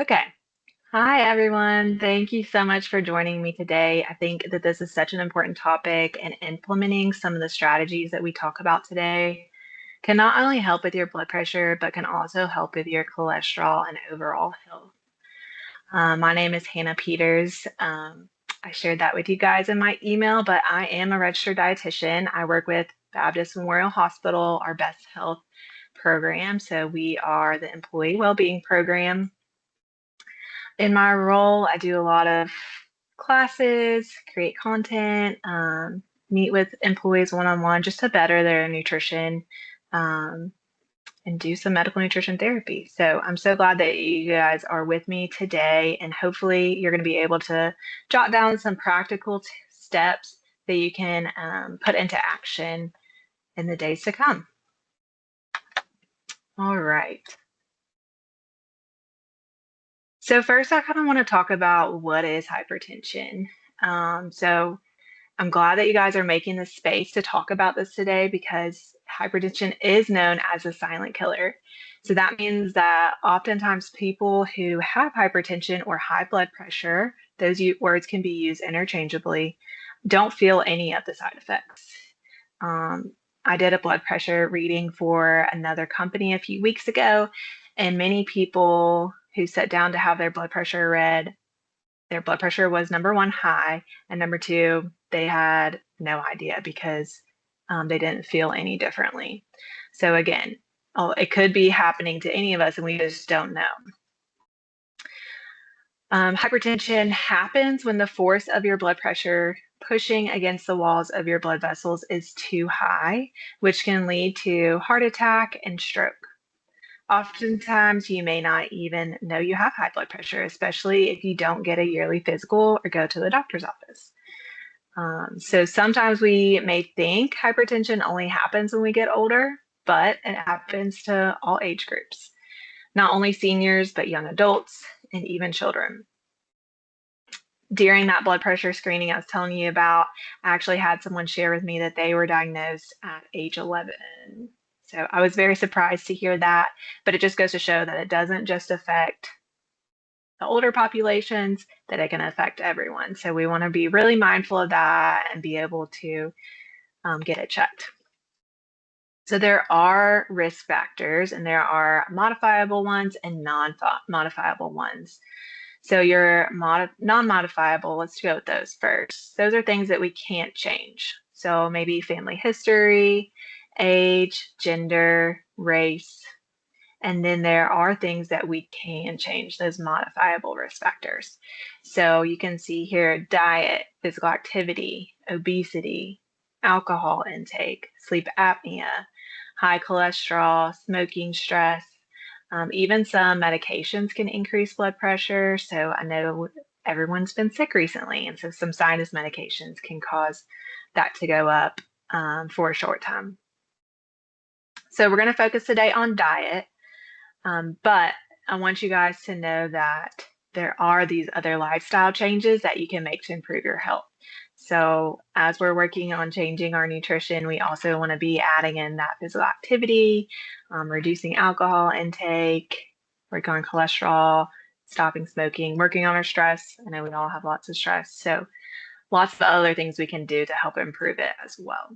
Okay. Hi, everyone. Thank you so much for joining me today. I think that this is such an important topic, and implementing some of the strategies that we talk about today can not only help with your blood pressure, but can also help with your cholesterol and overall health. My name is Hannah Peters. I shared that with you guys in my email, but I am a registered dietitian. I work with Baptist Memorial Hospital, our Best Health program. So we are the employee well-being program. In my role, I do a lot of classes, create content, meet with employees one on one just to better their nutrition, um, and do some medical nutrition therapy. So I'm so glad that you guys are with me today, and hopefully, you're going to be able to jot down some practical steps that you can put into action in the days to come. All right. So, first, I kind of want to talk about what is hypertension. So, I'm glad that you guys are making this space to talk about this today because hypertension is known as a silent killer. So that means that oftentimes people who have hypertension or high blood pressure, those words can be used interchangeably, don't feel any of the side effects. I did a blood pressure reading for another company a few weeks ago, and many people who sat down to have their blood pressure read, their blood pressure was number one, high, and number two, they had no idea because they didn't feel any differently. So, again, it could be happening to any of us, and we just don't know. Hypertension happens when the force of your blood pressure pushing against the walls of your blood vessels is too high, which can lead to heart attack and stroke. Oftentimes, you may not even know you have high blood pressure, especially if you don't get a yearly physical or go to the doctor's office. So sometimes we may think hypertension only happens when we get older, but it happens to all age groups, not only seniors, but young adults and even children. During that blood pressure screening I was telling you about, I actually had someone share with me that they were diagnosed at age 11. So I was very surprised to hear that, but it just goes to show that it doesn't just affect the older populations, that it can affect everyone. So we want to be really mindful of that and be able to get it checked. So there are risk factors and there are modifiable ones and non-modifiable ones. So your non-modifiable, let's go with those first. Those are things that we can't change. So maybe family history, age, gender, race, and then there are things that we can change, those modifiable risk factors. So you can see here diet, physical activity, obesity, alcohol intake, sleep apnea, high cholesterol, smoking, stress. Even some medications can increase blood pressure. So I know everyone's been sick recently, and so some sinus medications can cause that to go up for a short time. So we're going to focus today on diet. But I want you guys to know that there are these other lifestyle changes that you can make to improve your health. So, as we're working on changing our nutrition, we also want to be adding in that physical activity, reducing alcohol intake, working on cholesterol, stopping smoking, working on our stress. I know we all have lots of stress. So, lots of other things we can do to help improve it as well.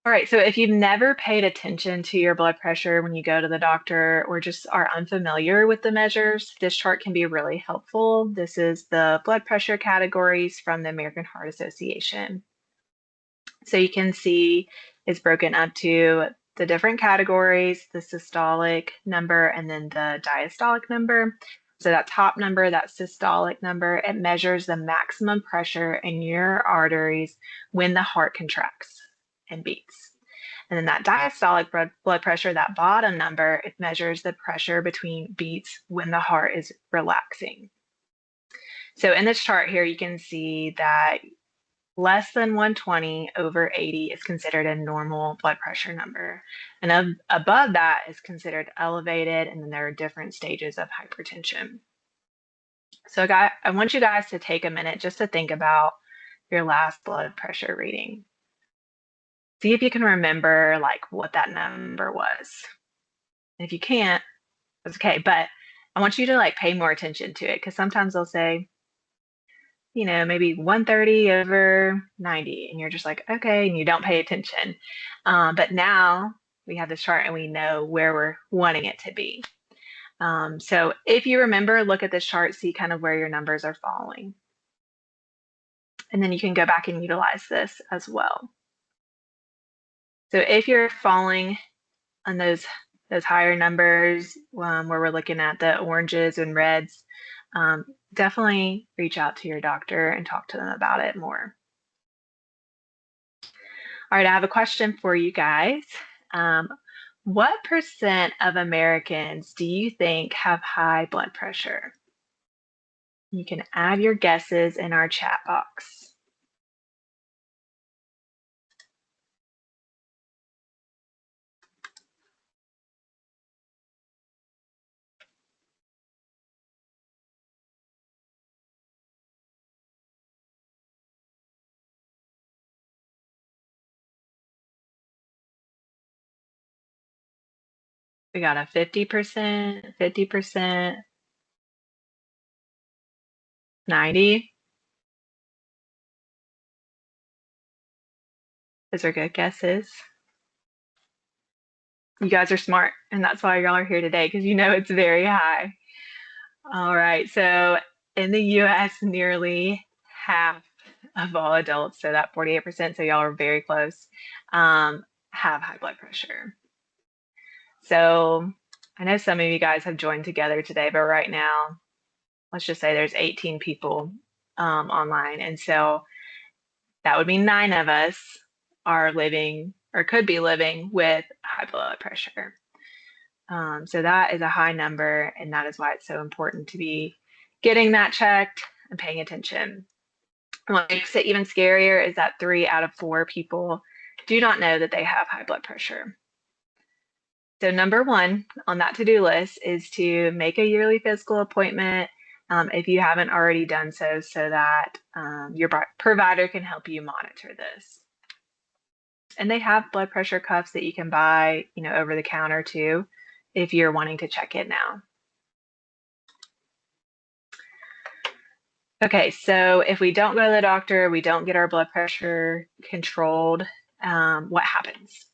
All right, so if you've never paid attention to your blood pressure when you go to the doctor or just are unfamiliar with the measures, this chart can be really helpful. This is the blood pressure categories from the American Heart Association. So you can see it's broken up to the different categories, the systolic number, and then the diastolic number. So that top number, that systolic number, it measures the maximum pressure in your arteries when the heart contracts and beats. And then that diastolic blood pressure, that bottom number, it measures the pressure between beats when the heart is relaxing. So in this chart here, you can see that less than 120 over 80 is considered a normal blood pressure number. And above that is considered elevated, and then there are different stages of hypertension. So I want you guys to take a minute just to think about your last blood pressure reading. See if you can remember like what that number was. And if you can't, that's okay. But I want you to like pay more attention to it because sometimes they'll say, maybe 130 over 90, and you're just like, okay, and you don't pay attention. But now we have this chart and we know where we're wanting it to be. So if you remember, look at this chart, see kind of where your numbers are falling. And then you can go back and utilize this as well. So if you're falling on those higher numbers where we're looking at the oranges and reds, definitely reach out to your doctor and talk to them about it more. All right, I have a question for you guys. What percent of Americans do you think have high blood pressure? You can add your guesses in our chat box. We got a 50%, 50%, 90. Those are good guesses. You guys are smart, and that's why y'all are here today because you know it's very high. All right, so in the US, nearly half of all adults, so that 48%, so y'all are very close, have high blood pressure. So I know some of you guys have joined together today, but right now, let's just say there's 18 people online. And so that would mean 9 of us are living or could be living with high blood pressure. So that is a high number, and that is why it's so important to be getting that checked and paying attention. And what makes it even scarier is that 3 out of 4 people do not know that they have high blood pressure. So number one on that to-do list is to make a yearly physical appointment if you haven't already done so, so that your provider can help you monitor this. And they have blood pressure cuffs that you can buy, over the counter too, if you're wanting to check it now. Okay, so if we don't go to the doctor, we don't get our blood pressure controlled, what happens?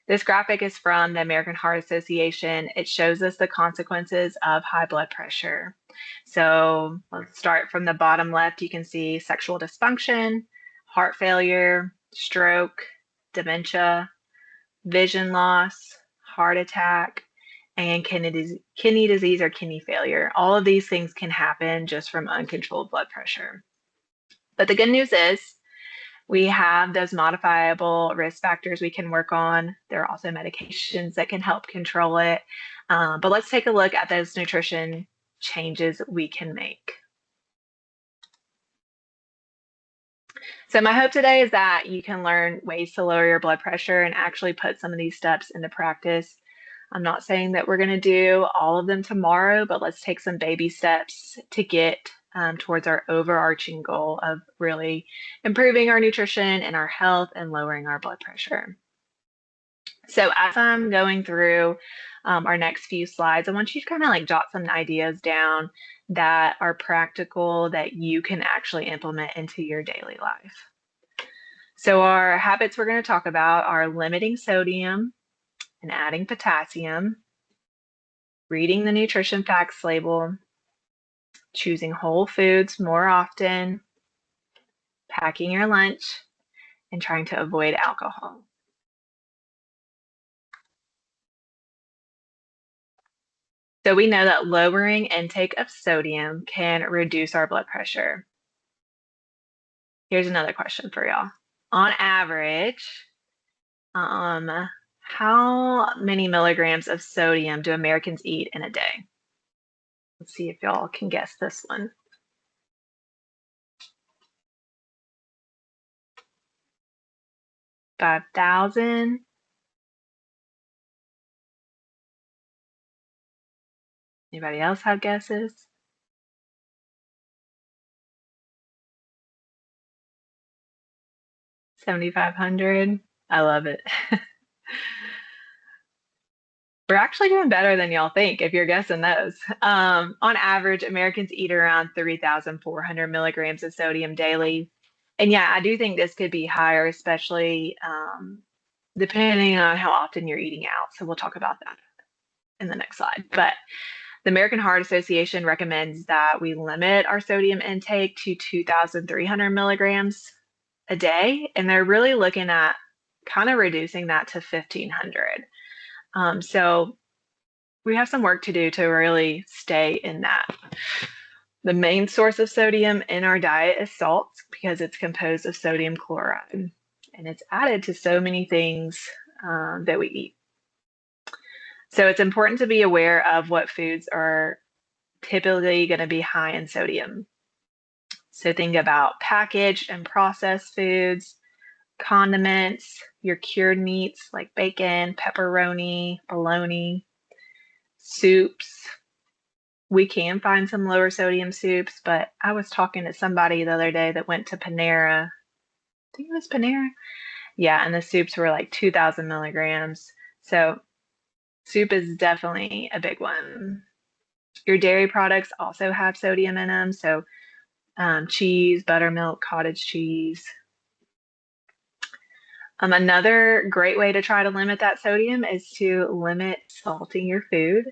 This graphic is from the American Heart Association. It shows us the consequences of high blood pressure. So let's start from the bottom left. You can see sexual dysfunction, heart failure, stroke, dementia, vision loss, heart attack, and kidney disease or kidney failure. All of these things can happen just from uncontrolled blood pressure. But the good news is we have those modifiable risk factors we can work on. There are also medications that can help control it. But let's take a look at those nutrition changes we can make. So my hope today is that you can learn ways to lower your blood pressure and actually put some of these steps into practice. I'm not saying that we're going to do all of them tomorrow, but let's take some baby steps to get towards our overarching goal of really improving our nutrition and our health and lowering our blood pressure. So as I'm going through our next few slides, I want you to kind of like jot some ideas down that are practical that you can actually implement into your daily life. So our habits we're going to talk about are limiting sodium and adding potassium, reading the nutrition facts label, choosing whole foods more often, packing your lunch, and trying to avoid alcohol. So we know that lowering intake of sodium can reduce our blood pressure. Here's another question for y'all. On average, how many milligrams of sodium do Americans eat in a day? Let's see if y'all can guess this one. 5,000. Anybody else have guesses? 7,500. I love it. We're actually doing better than y'all think if you're guessing those. On average, Americans eat around 3,400 milligrams of sodium daily. And yeah, I do think this could be higher, especially depending on how often you're eating out. So we'll talk about that in the next slide. But the American Heart Association recommends that we limit our sodium intake to 2,300 milligrams a day. And they're really looking at kind of reducing that to 1,500. So we have some work to do to really stay in that. The main source of sodium in our diet is salt because it's composed of sodium chloride and it's added to so many things that we eat. So it's important to be aware of what foods are typically going to be high in sodium. So think about packaged and processed foods, condiments, your cured meats like bacon, pepperoni, bologna, soups. We can find some lower sodium soups, but I was talking to somebody the other day that went to Panera. I think it was Panera. Yeah, and the soups were like 2,000 milligrams. So soup is definitely a big one. Your dairy products also have sodium in them. So cheese, buttermilk, cottage cheese. Another great way to try to limit that sodium is to limit salting your food.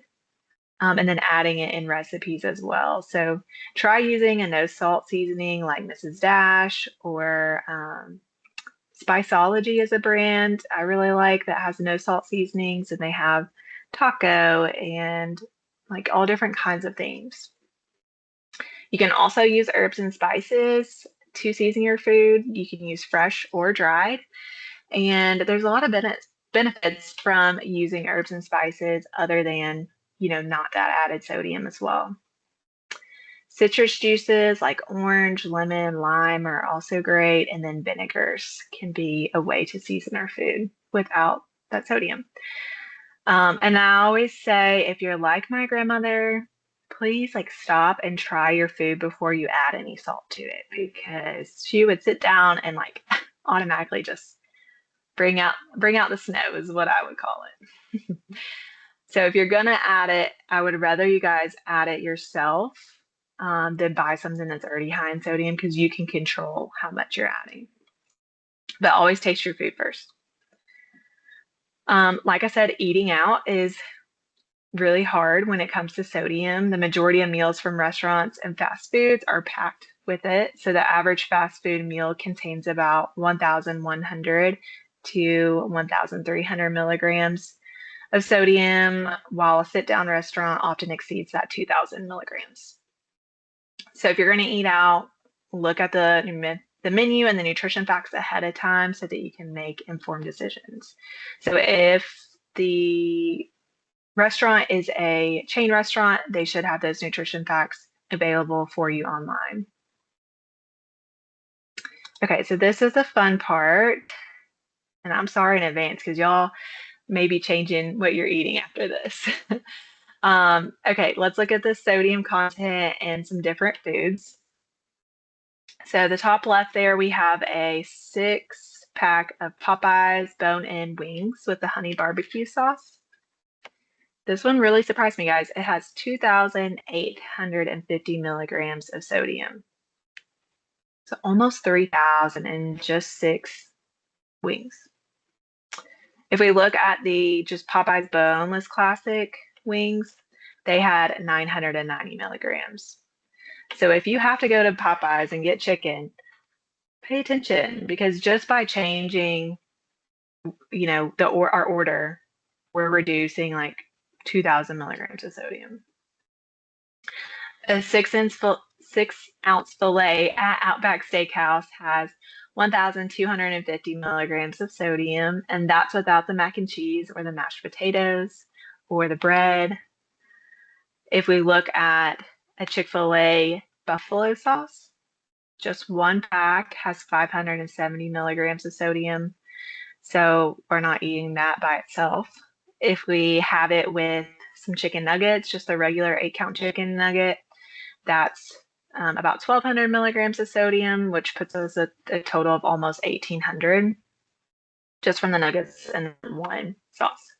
And then adding it in recipes as well. So try using a no salt seasoning like Mrs. Dash or Spiceology is a brand I really like that has no salt seasonings, and they have taco and like all different kinds of things. You can also use herbs and spices to season your food. You can use fresh or dried. And there's a lot of benefits from using herbs and spices other than, not that added sodium as well. Citrus juices like orange, lemon, lime are also great. And then vinegars can be a way to season our food without that sodium. And I always say, if you're like my grandmother, please stop and try your food before you add any salt to it, because she would sit down and automatically just bring out the snow is what I would call it. So if you're gonna add it, I would rather you guys add it yourself than buy something that's already high in sodium, because you can control how much you're adding. But always taste your food first. Like I said, eating out is really hard when it comes to sodium. The majority of meals from restaurants and fast foods are packed with it. So the average fast food meal contains about 1,100 to 1,300 milligrams of sodium, while a sit-down restaurant often exceeds that 2,000 milligrams. So if you're going to eat out, look at the menu and the nutrition facts ahead of time so that you can make informed decisions. So if the restaurant is a chain restaurant, they should have those nutrition facts available for you online. Okay, so this is the fun part. And I'm sorry in advance because y'all may be changing what you're eating after this. Okay, let's look at the sodium content in some different foods. So the top left there, we have a 6-pack of Popeyes bone-in wings with the honey barbecue sauce. This one really surprised me, guys. It has 2,850 milligrams of sodium. So almost 3,000 in just 6 wings. If we look at the just Popeyes boneless classic wings, they had 990 milligrams. So if you have to go to Popeyes and get chicken, pay attention, because just by changing, our order, we're reducing 2,000 milligrams of sodium. A 6-ounce fillet at Outback Steakhouse has 1,250 milligrams of sodium, and that's without the mac and cheese or the mashed potatoes or the bread. If we look at a Chick-fil-A buffalo sauce, just one pack has 570 milligrams of sodium, so we're not eating that by itself. If we have it with some chicken nuggets, just a regular 8-count chicken nugget, that's about 1,200 milligrams of sodium, which puts us at a total of almost 1,800 just from the nuggets and one sauce.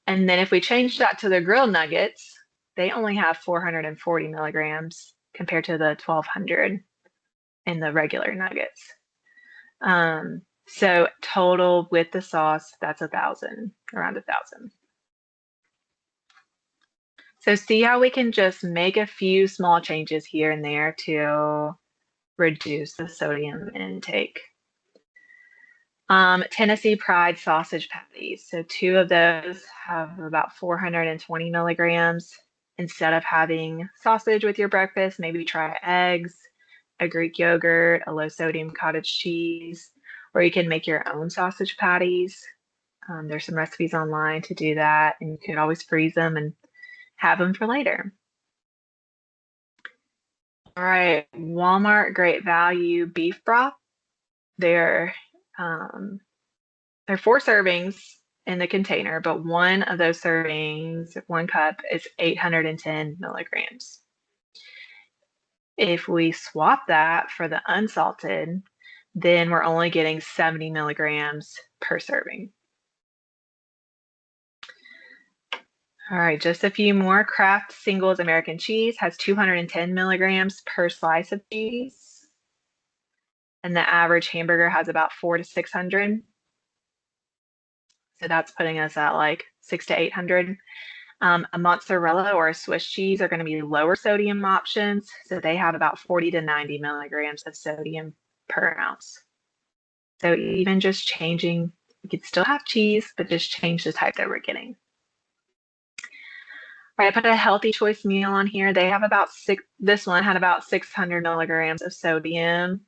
And then if we change that to the grilled nuggets, they only have 440 milligrams compared to the 1200 in the regular nuggets. So total with the sauce, that's 1,000, around 1,000. So see how we can just make a few small changes here and there to reduce the sodium intake. Tennessee Pride sausage patties. So two of those have about 420 milligrams. Instead of having sausage with your breakfast, maybe try eggs, a Greek yogurt, a low sodium cottage cheese, or you can make your own sausage patties. There's some recipes online to do that, and you can always freeze them and have them for later. All right, Walmart Great Value beef broth. They're um, they're 4 servings in the container, but one of those servings, 1 cup, is 810 milligrams. If we swap that for the unsalted, then we're only getting 70 milligrams per serving. All right, just a few more. Kraft Singles American cheese has 210 milligrams per slice of cheese. And the average hamburger has about 400 to 600. So that's putting us at like 600 to 800. A mozzarella or a Swiss cheese are going to be lower sodium options. So they have about 40 to 90 milligrams of sodium per ounce. So even just changing, you could still have cheese, but just change the type that we're getting. All right, I put a healthy choice meal on here. They have about this one had about 600 milligrams of sodium,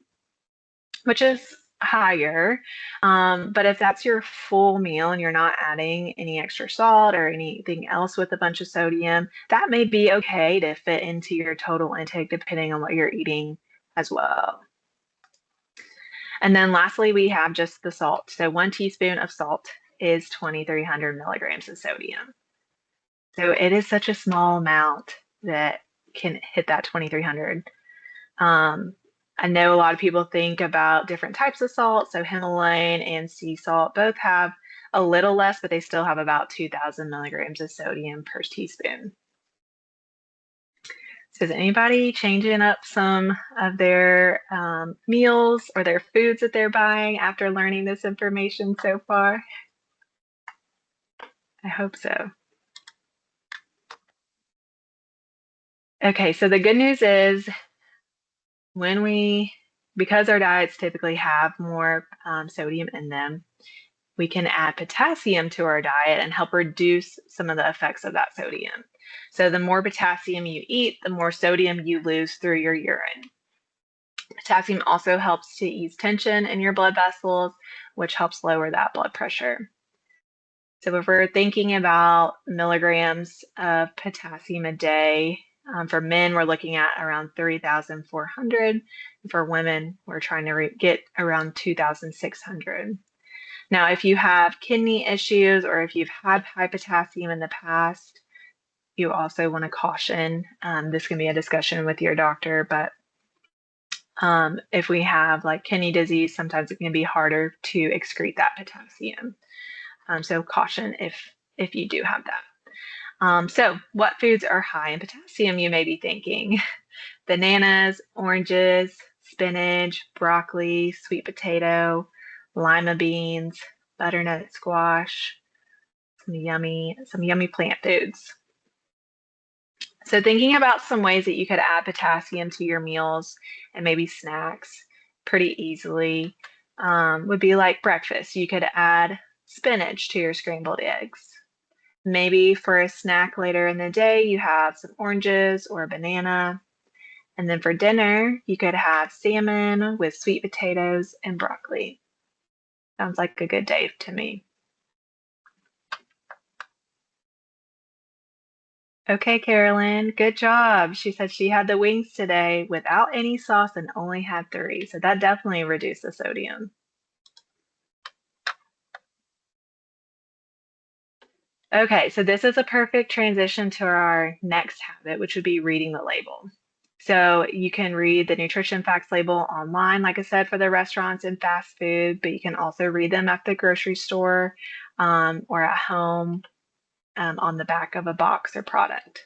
which is higher. But if that's your full meal and you're not adding any extra salt or anything else with a bunch of sodium, that may be okay to fit into your total intake depending on what you're eating as well. And then lastly, we have just the salt. So 1 teaspoon of salt is 2,300 milligrams of sodium. So it is such a small amount that can hit that 2,300. I know a lot of people think about different types of salt. So Himalayan and sea salt both have a little less, but they still have about 2,000 milligrams of sodium per teaspoon. So is anybody changing up some of their meals or their foods that they're buying after learning this information so far? I hope so. Okay, so the good news is because our diets typically have more sodium in them, we can add potassium to our diet and help reduce some of the effects of that sodium. So the more potassium you eat, the more sodium you lose through your urine. Potassium also helps to ease tension in your blood vessels, which helps lower that blood pressure. So if we're thinking about milligrams of potassium a day, for men, we're looking at around 3,400. For women, we're trying to get around 2,600. Now, if you have kidney issues or if you've had high potassium in the past, you also want to caution. This can be a discussion with your doctor, but if we have like kidney disease, sometimes it can be harder to excrete that potassium. So caution if you do have that. So what foods are high in potassium, you may be thinking? Bananas, oranges, spinach, broccoli, sweet potato, lima beans, butternut squash, some yummy plant foods. So thinking about some ways that you could add potassium to your meals and maybe snacks pretty easily would be like breakfast. You could add spinach to your scrambled eggs. Maybe for a snack later in the day, you have some oranges or a banana. And then for dinner, you could have salmon with sweet potatoes and broccoli. Sounds like a good day to me. Okay, Carolyn, good job. She said she had the wings today without any sauce and only had 3. So that definitely reduced the sodium. Okay, so this is a perfect transition to our next habit, which would be reading the label. So you can read the nutrition facts label online, like I said, for the restaurants and fast food, but you can also read them at the grocery store or at home. on the back of a box or product.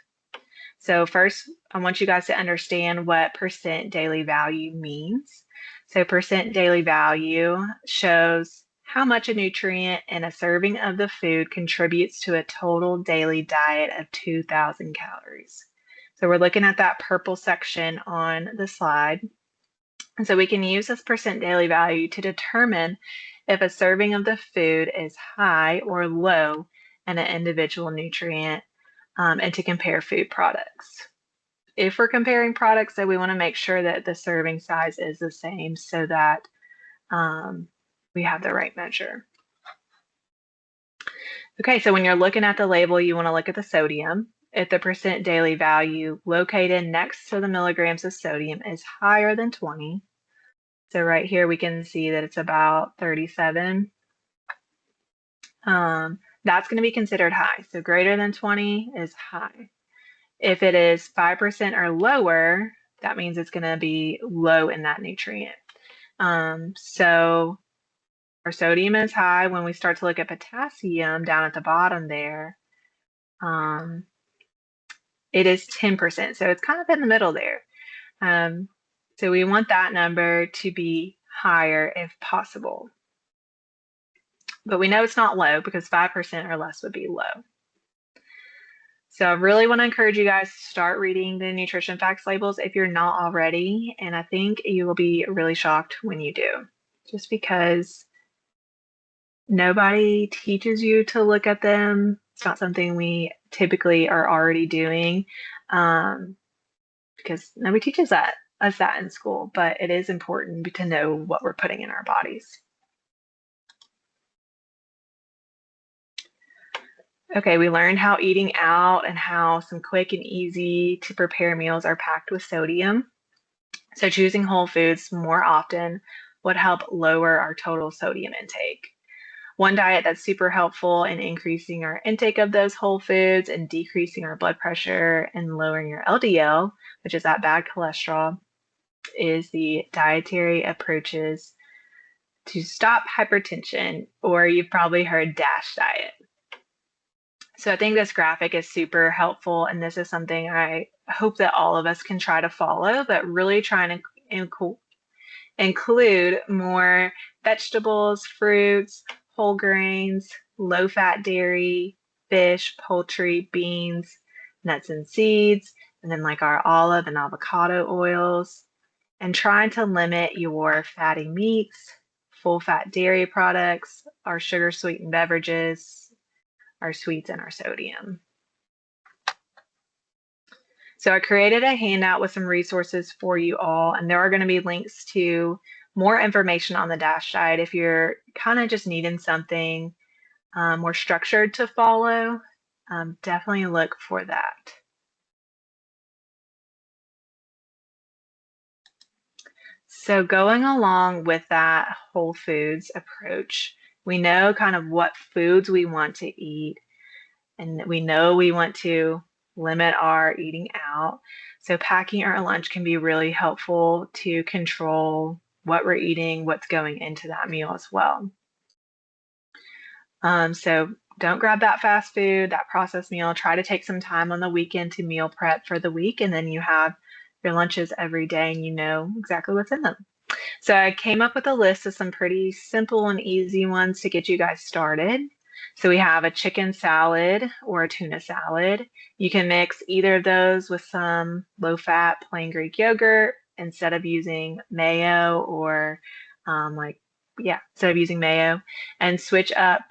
So first, I want you guys to understand what percent daily value means. So percent daily value shows how much a nutrient in a serving of the food contributes to a total daily diet of 2,000 calories. So we're looking at that purple section on the slide. And so we can use this percent daily value to determine if a serving of the food is high or low in an individual nutrient, and to compare food products. If we're comparing products, then we want to make sure that the serving size is the same so that we have the right measure. Okay, so when you're looking at the label, you want to look at the sodium. If the percent daily value located next to the milligrams of sodium is higher than 20, so right here we can see that it's about 37, that's going to be considered high. So greater than 20 is high. If it is 5% or lower, that means it's going to be low in that nutrient. So our sodium is high. When we start to look at potassium down at the bottom there, it is 10%. So it's kind of in the middle there. So we want that number to be higher if possible. But we know it's not low because 5% or less would be low. So I really want to encourage you guys to start reading the nutrition facts labels if you're not already. And I think you will be really shocked when you do, just because nobody teaches you to look at them. It's not something we typically are already doing, because nobody teaches us that in school, but it is important to know what we're putting in our bodies. Okay, we learned how eating out and how some quick and easy to prepare meals are packed with sodium. So choosing whole foods more often would help lower our total sodium intake. One diet that's super helpful in increasing our intake of those whole foods and decreasing our blood pressure and lowering your LDL, which is that bad cholesterol, is the dietary approaches to stop hypertension, or you've probably heard DASH diet. So I think this graphic is super helpful, and this is something I hope that all of us can try to follow, but really trying to include more vegetables, fruits, whole grains, low-fat dairy, fish, poultry, beans, nuts and seeds, and then like our olive and avocado oils, and trying to limit your fatty meats, full-fat dairy products, our sugar-sweetened beverages, our sweets, and our sodium. So I created a handout with some resources for you all, and there are going to be links to more information on the DASH diet if you're kind of just needing something more structured to follow. Definitely look for that. So going along with that whole foods approach, we know kind of what foods we want to eat, and we know we want to limit our eating out. So packing our lunch can be really helpful to control what we're eating, what's going into that meal as well. So don't grab that fast food, that processed meal. Try to take some time on the weekend to meal prep for the week, and then you have your lunches every day and you know exactly what's in them. So I came up with a list of some pretty simple and easy ones to get you guys started. So we have a chicken salad or a tuna salad. You can mix either of those with some low-fat plain Greek yogurt instead of using mayo, or instead of using mayo, and switch it up.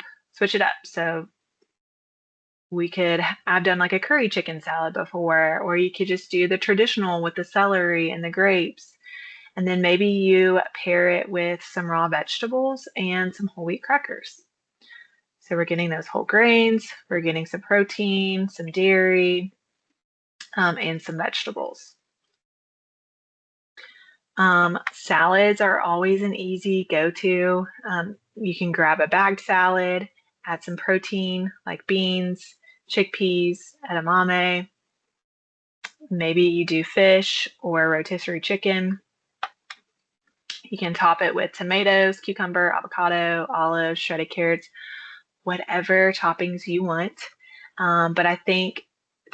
So I've done like a curry chicken salad before, or you could just do the traditional with the celery and the grapes. And then maybe you pair it with some raw vegetables and some whole wheat crackers. So we're getting those whole grains, we're getting some protein, some dairy, and some vegetables. Salads are always an easy go-to. You can grab a bagged salad, add some protein like beans, chickpeas, edamame. Maybe you do fish or rotisserie chicken. You can top it with tomatoes, cucumber, avocado, olives, shredded carrots, whatever toppings you want. But I think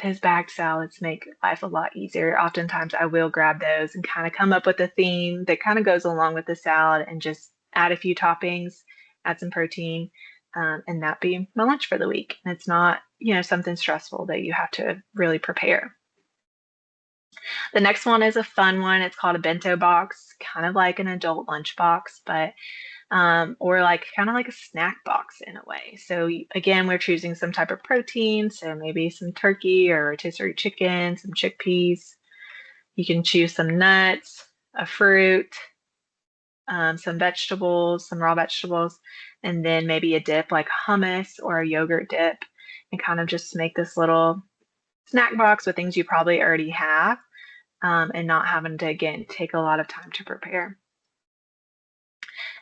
those bagged salads make life a lot easier. Oftentimes I will grab those and kind of come up with a theme that kind of goes along with the salad and just add a few toppings, add some protein, and that be my lunch for the week. And it's not, something stressful that you have to really prepare. The next one is a fun one. It's called a bento box, kind of like an adult lunch box, but or like kind of like a snack box in a way. So again, we're choosing some type of protein, so maybe some turkey or rotisserie chicken, some chickpeas. You can choose some nuts, a fruit, some vegetables, some raw vegetables, and then maybe a dip like hummus or a yogurt dip, and kind of just make this little snack box with things you probably already have, and not having to, again, take a lot of time to prepare.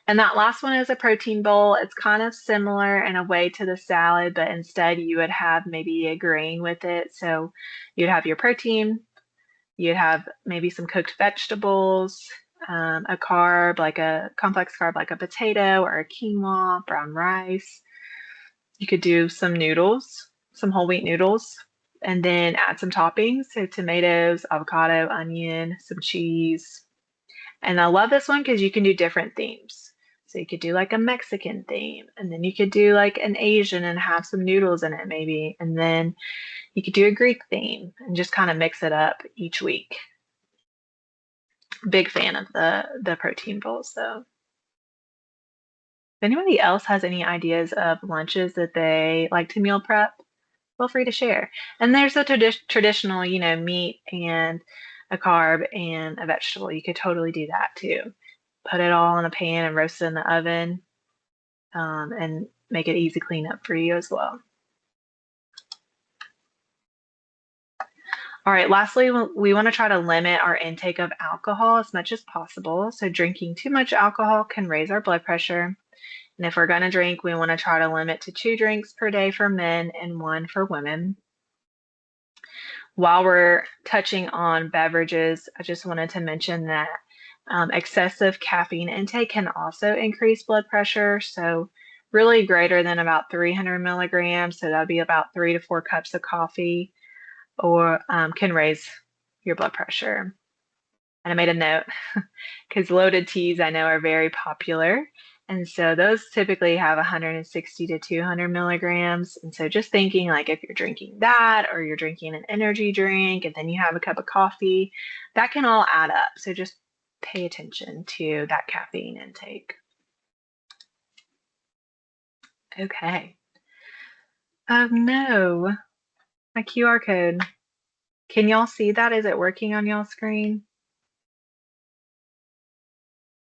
And that last one is a protein bowl. It's kind of similar in a way to the salad, but instead you would have maybe a grain with it. So you'd have your protein, you'd have maybe some cooked vegetables, a carb, like a complex carb, like a potato or a quinoa, brown rice. You could do some noodles, some whole wheat noodles, and then add some toppings. So tomatoes, avocado, onion, some cheese. And I love this one because you can do different themes. So you could do like a Mexican theme, and then you could do like an Asian and have some noodles in it maybe. And then you could do a Greek theme and just kind of mix it up each week. Big fan of the protein bowls though. If anybody else has any ideas of lunches that they like to meal prep, feel free to share. And there's a traditional, meat and a carb and a vegetable. You could totally do that too. Put it all in a pan and roast it in the oven, and make it easy cleanup for you as well. All right, lastly, we want to try to limit our intake of alcohol as much as possible. So drinking too much alcohol can raise our blood pressure. And if we're going to drink, we want to try to limit to 2 drinks per day for men and 1 for women. While we're touching on beverages, I just wanted to mention that excessive caffeine intake can also increase blood pressure. So really greater than about 300 milligrams. So that'd be about 3 to 4 cups of coffee, or can raise your blood pressure. And I made a note because loaded teas I know are very popular. And so those typically have 160 to 200 milligrams. And so just thinking like if you're drinking that or you're drinking an energy drink and then you have a cup of coffee, that can all add up. So just pay attention to that caffeine intake. Okay. Oh no, my QR code. Can y'all see that? Is it working on y'all's screen?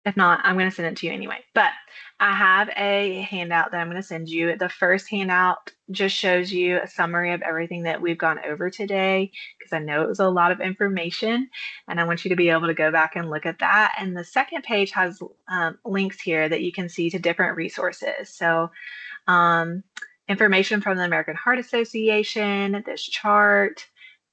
If not, I'm going to send it to you anyway. But I have a handout that I'm going to send you. The first handout just shows you a summary of everything that we've gone over today, because I know it was a lot of information and I want you to be able to go back and look at that. And the second page has links here that you can see to different resources. So information from the American Heart Association, this chart.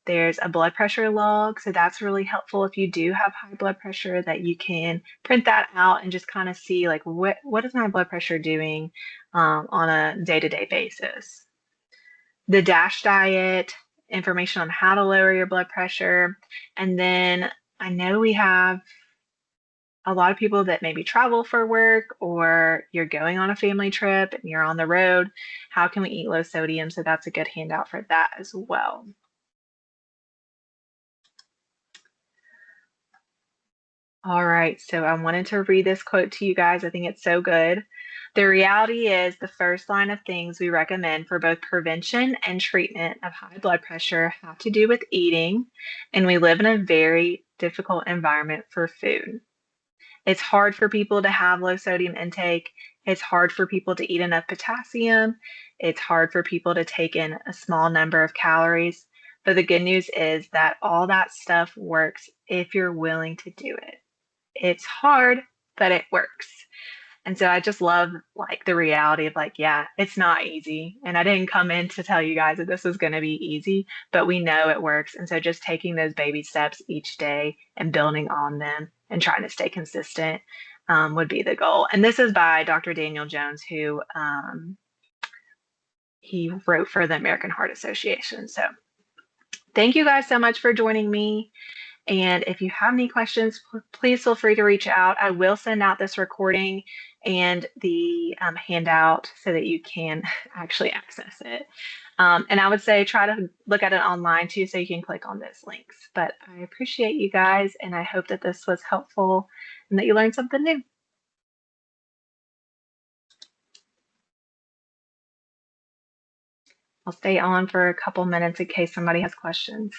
There's a blood pressure log, so that's really helpful if you do have high blood pressure, that you can print that out and just kind of see like what is my blood pressure doing on a day-to-day basis. The DASH diet, information on how to lower your blood pressure, and then I know we have a lot of people that maybe travel for work, or you're going on a family trip and you're on the road. How can we eat low sodium? So that's a good handout for that as well. All right, so I wanted to read this quote to you guys. I think it's so good. The reality is the first line of things we recommend for both prevention and treatment of high blood pressure have to do with eating, and we live in a very difficult environment for food. It's hard for people to have low sodium intake. It's hard for people to eat enough potassium. It's hard for people to take in a small number of calories. But the good news is that all that stuff works if you're willing to do it. It's hard, but it works. And so I just love like the reality of like, yeah, it's not easy. And I didn't come in to tell you guys that this was going to be easy, but we know it works. And so just taking those baby steps each day and building on them and trying to stay consistent would be the goal. And this is by Dr. Daniel Jones, who he wrote for the American Heart Association. So thank you guys so much for joining me. And if you have any questions, please feel free to reach out. I will send out this recording and the handout so that you can actually access it. And I would say try to look at it online too, so you can click on those links. But I appreciate you guys, and I hope that this was helpful and that you learned something new. I'll stay on for a couple minutes in case somebody has questions.